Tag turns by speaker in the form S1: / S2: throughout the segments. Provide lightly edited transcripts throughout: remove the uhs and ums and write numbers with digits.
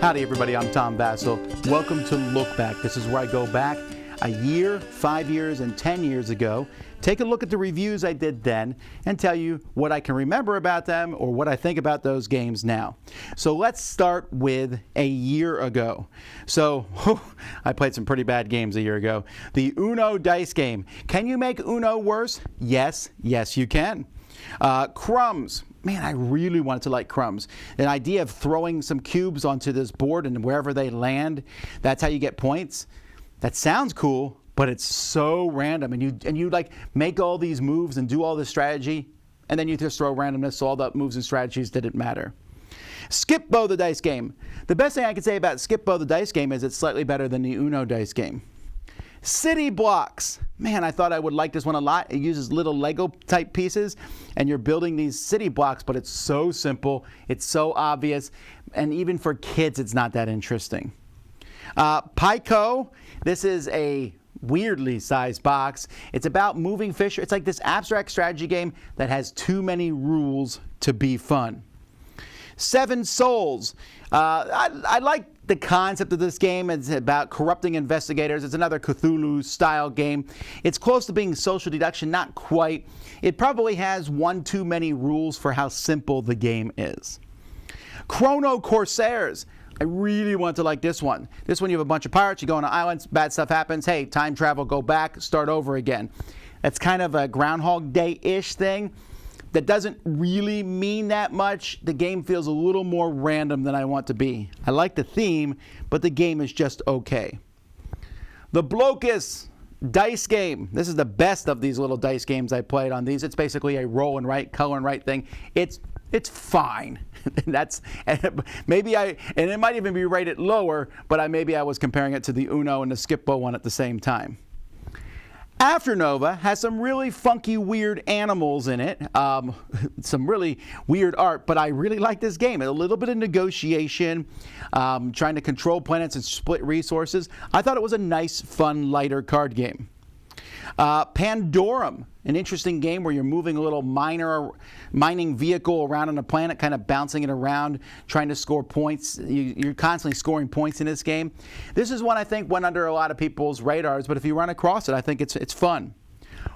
S1: Howdy everybody, I'm Tom Vasel. Welcome to Lookback. This is where I go back a year, 5 years, and 10 years ago, take a look at the reviews I did then, and tell you what I can remember about them or what I think about those games now. So let's start with a year ago. So, I played some pretty bad games a year ago. The Uno dice game. Can you make Uno worse? Yes, you can. Crumbs. Man, I really wanted to like Crumbs. An idea of throwing some cubes onto this board and wherever they land, that's how you get points. That sounds cool, but it's so random. And you like make all these moves and do all this strategy, and then you just throw randomness, so all the moves and strategies didn't matter. Skip Bow the dice game. The best thing I can say about Skip Bow the dice game is it's slightly better than the Uno dice game. City blocks. Man, I thought I would like this one a lot. It uses little Lego type pieces and you're building these city blocks, but it's so simple, it's so obvious, and even for kids it's not that interesting. Pico, this is a weirdly sized box. It's about moving fish. It's like this abstract strategy game that has too many rules to be fun. Seven Souls. I like the concept of this game. It's about corrupting investigators. It's another Cthulhu-style game. It's close to being social deduction, not quite. It probably has one too many rules for how simple the game is. Chrono Corsairs. I really want to like this one. This one you have a bunch of pirates, you go on an island, bad stuff happens, hey, time travel, go back, start over again. That's kind of a Groundhog Day-ish thing. That doesn't really mean that much. The game feels a little more random than I want to be. I like the theme, but the game is just okay. The Blocus dice game. This is the best of these little dice games I played on these. It's basically a roll and write, color and write thing. It's fine. Maybe it might even be rated lower, but maybe I was comparing it to the Uno and the Skip Bow one at the same time. Afternova has some really funky, weird animals in it, some really weird art, but I really like this game. A little bit of negotiation, trying to control planets and split resources. I thought it was a nice, fun, lighter card game. Pandorum, an interesting game where you're moving a little mining vehicle around on a planet, kind of bouncing it around, trying to score points. You're constantly scoring points in this game. This is one I think went under a lot of people's radars, but if you run across it, I think it's fun.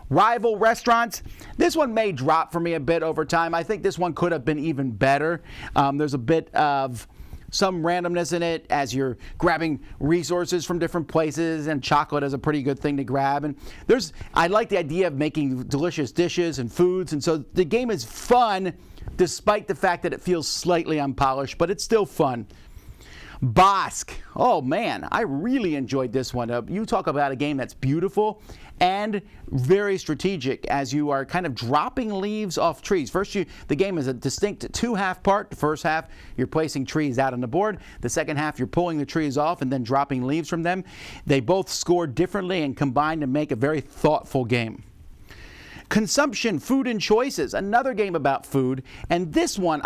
S1: Rival Restaurants. This one may drop for me a bit over time. I think this one could have been even better. There's a bit of some randomness in it as you're grabbing resources from different places, and chocolate is a pretty good thing to grab. And I like the idea of making delicious dishes and foods, and so the game is fun despite the fact that it feels slightly unpolished, but it's still fun. Bosque. Oh man, I really enjoyed this one. You talk about a game that's beautiful and very strategic as you are kind of dropping leaves off trees. First, the game is a distinct two-half part. The first half, you're placing trees out on the board. The second half, you're pulling the trees off and then dropping leaves from them. They both score differently and combine to make a very thoughtful game. Consumption, Food and Choices, another game about food, and this one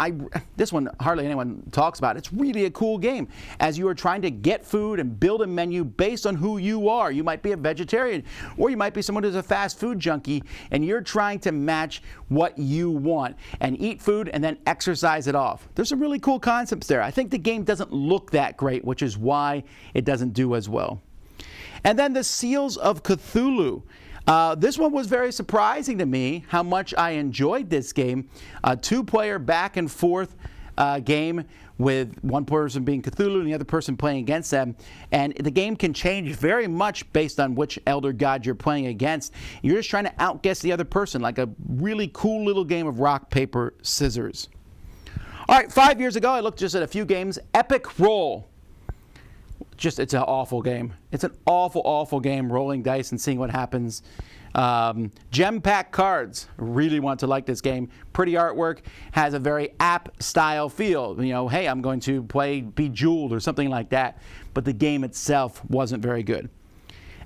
S1: hardly anyone talks about. It's really a cool game as you are trying to get food and build a menu based on who you are. You might be a vegetarian, or you might be someone who's a fast food junkie, and you're trying to match what you want and eat food and then exercise it off. There's some really cool concepts there. I think the game doesn't look that great, which is why it doesn't do as well. And then the Seals of Cthulhu. This one was very surprising to me how much I enjoyed this game. A two-player back and forth game with one person being Cthulhu and the other person playing against them. And the game can change very much based on which elder god you're playing against. You're just trying to outguess the other person, like a really cool little game of rock, paper, scissors. All right, 5 years ago, I looked just at a few games. Epic Roll. It's an awful game. It's an awful game, rolling dice and seeing what happens. Gem Pack Cards. Really want to like this game. Pretty artwork. Has a very app-style feel. You know, hey, I'm going to play Bejeweled or something like that. But the game itself wasn't very good.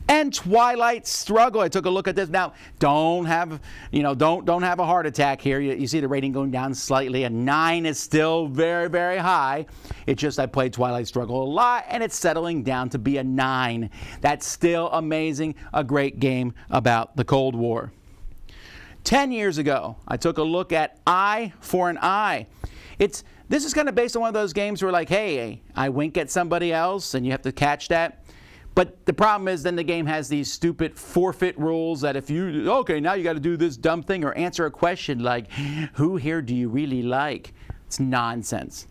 S1: And Twilight Struggle. I took a look at this. Now, don't have a heart attack here. You see the rating going down slightly. A 9 is still very, very high. It's just I played Twilight Struggle a lot, and it's settling down to be a 9. That's still amazing. A great game about the Cold War. 10 years ago, I took a look at Eye for an Eye. This is kind of based on one of those games where like, hey, I wink at somebody else and you have to catch that. But the problem is then the game has these stupid forfeit rules that if you, okay, now you got to do this dumb thing or answer a question like, who here do you really like? It's nonsense.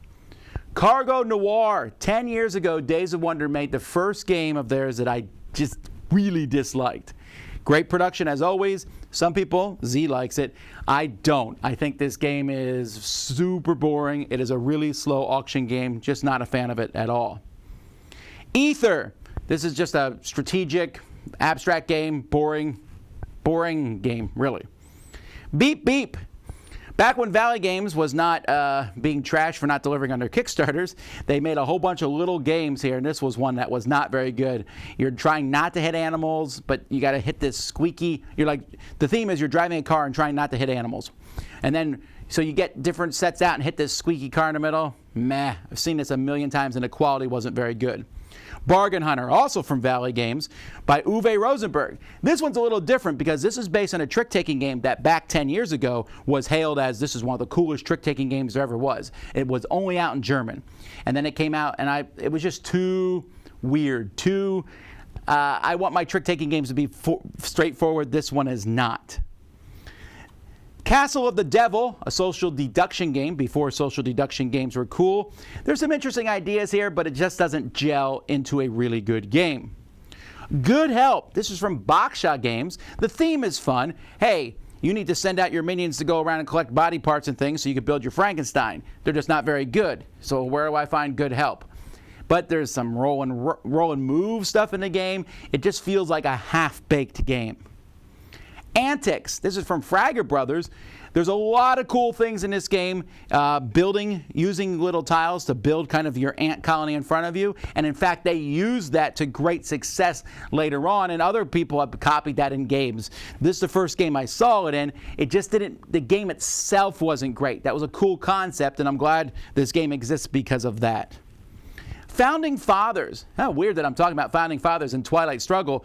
S1: Cargo Noir. 10 years ago, Days of Wonder made the first game of theirs that I just really disliked. Great production as always. Some people, Z likes it. I don't. I think this game is super boring. It is a really slow auction game. Just not a fan of it at all. Ether. This is just a strategic, abstract game. Boring game, really. Beep Beep. Back when Valley Games was not being trashed for not delivering on their Kickstarters, they made a whole bunch of little games here, and this was one that was not very good. You're trying not to hit animals, but you got to hit this squeaky. The theme is you're driving a car and trying not to hit animals. And then, so you get different sets out and hit this squeaky car in the middle. Meh. I've seen this a million times, and the quality wasn't very good. Bargain Hunter, also from Valley Games, by Uwe Rosenberg. This one's a little different because this is based on a trick-taking game that back 10 years ago was hailed as this is one of the coolest trick-taking games there ever was. It was only out in German. And then it came out, and it was just too weird, I want my trick-taking games to be straightforward. This one is not. Castle of the Devil, a social deduction game before social deduction games were cool. There's some interesting ideas here, but it just doesn't gel into a really good game. Good Help. This is from Baksha Games. The theme is fun. Hey, you need to send out your minions to go around and collect body parts and things so you can build your Frankenstein. They're just not very good. So where do I find Good Help? But there's some roll and move stuff in the game. It just feels like a half-baked game. Antics. This is from Fragger Brothers. There's a lot of cool things in this game. Using little tiles to build kind of your ant colony in front of you. And in fact, they used that to great success later on, and other people have copied that in games. This is the first game I saw it in. It just didn't, the game itself wasn't great. That was a cool concept, and I'm glad this game exists because of that. Founding Fathers. How weird that I'm talking about Founding Fathers in Twilight Struggle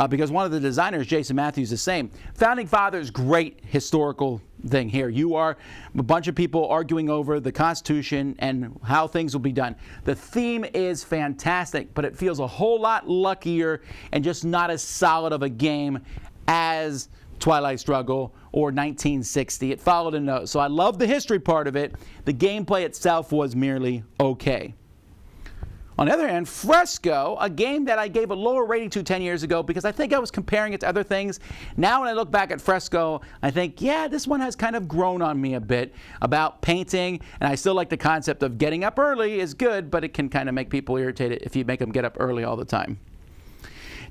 S1: because one of the designers, Jason Matthews, is the same. Founding Fathers, great historical thing here. You are a bunch of people arguing over the Constitution and how things will be done. The theme is fantastic, but it feels a whole lot luckier and just not as solid of a game as Twilight Struggle or 1960. It followed in those. So I love the history part of it. The gameplay itself was merely okay. On the other hand, Fresco, a game that I gave a lower rating to 10 years ago because I think I was comparing it to other things. Now when I look back at Fresco, I think, yeah, this one has kind of grown on me a bit about painting, and I still like the concept of getting up early is good, but it can kind of make people irritated if you make them get up early all the time.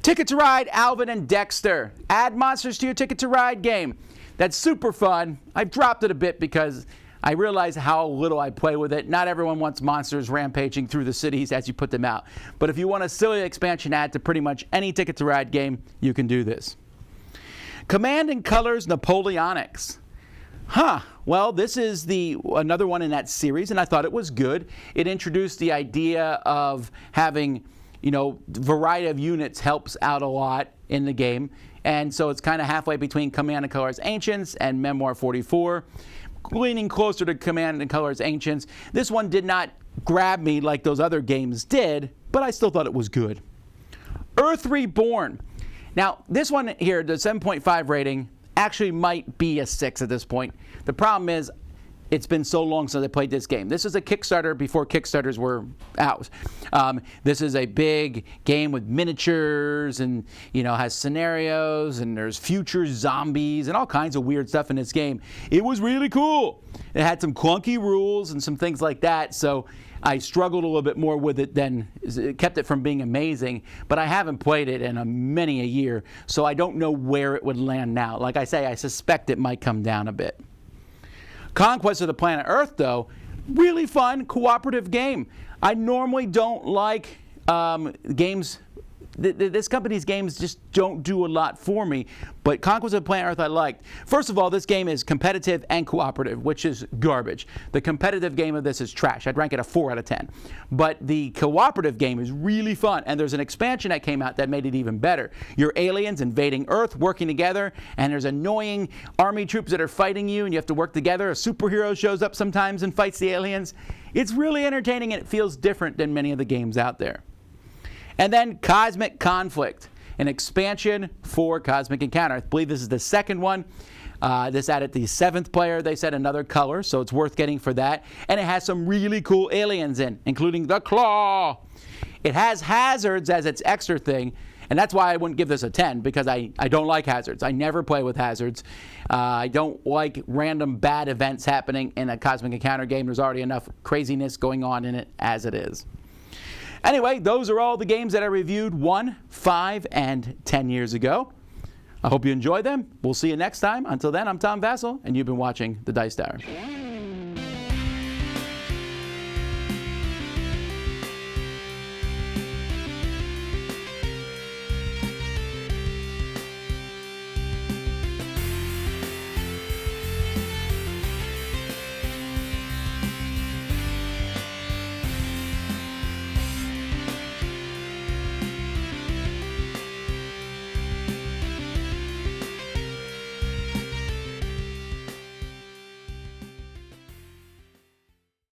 S1: Ticket to Ride, Alvin and Dexter. Add monsters to your Ticket to Ride game. That's super fun. I've dropped it a bit because I realize how little I play with it. Not everyone wants monsters rampaging through the cities as you put them out. But if you want a silly expansion add to pretty much any Ticket to Ride game, you can do this. Command & Colors Napoleonics. Well, this is another one in that series, and I thought it was good. It introduced the idea of having, variety of units helps out a lot in the game. And so it's kind of halfway between Command & Colors Ancients and Memoir 44. Leaning closer to Command & Colors Ancients. This one did not grab me like those other games did, but I still thought it was good. Earth Reborn. Now, this one here, the 7.5 rating, actually might be a 6 at this point. The problem is, it's been so long since I played this game. This is a Kickstarter before Kickstarters were out. This is a big game with miniatures and, has scenarios and there's future zombies and all kinds of weird stuff in this game. It was really cool. It had some clunky rules and some things like that, so I struggled a little bit more with it than it kept it from being amazing, but I haven't played it in many a year, so I don't know where it would land now. Like I say, I suspect it might come down a bit. Conquest of the Planet Earth, though, really fun, cooperative game. I normally don't like games this company's games just don't do a lot for me. But Conquest of Planet Earth I liked. First of all, this game is competitive and cooperative, which is garbage. The competitive game of this is trash. I'd rank it a 4 out of 10. But the cooperative game is really fun, and there's an expansion that came out that made it even better. You're aliens invading Earth, working together, and there's annoying army troops that are fighting you, and you have to work together. A superhero shows up sometimes and fights the aliens. It's really entertaining, and it feels different than many of the games out there. And then Cosmic Conflict, an expansion for Cosmic Encounter. I believe this is the second one. This added the 7th player, they said, another color, so it's worth getting for that. And it has some really cool aliens in, including the Claw. It has hazards as its extra thing, and that's why I wouldn't give this a 10, because I don't like hazards. I never play with hazards. I don't like random bad events happening in a Cosmic Encounter game. There's already enough craziness going on in it as it is. Anyway, those are all the games that I reviewed 1, 5, and 10 years ago. I hope you enjoyed them. We'll see you next time. Until then, I'm Tom Vasel, and you've been watching The Dice Tower.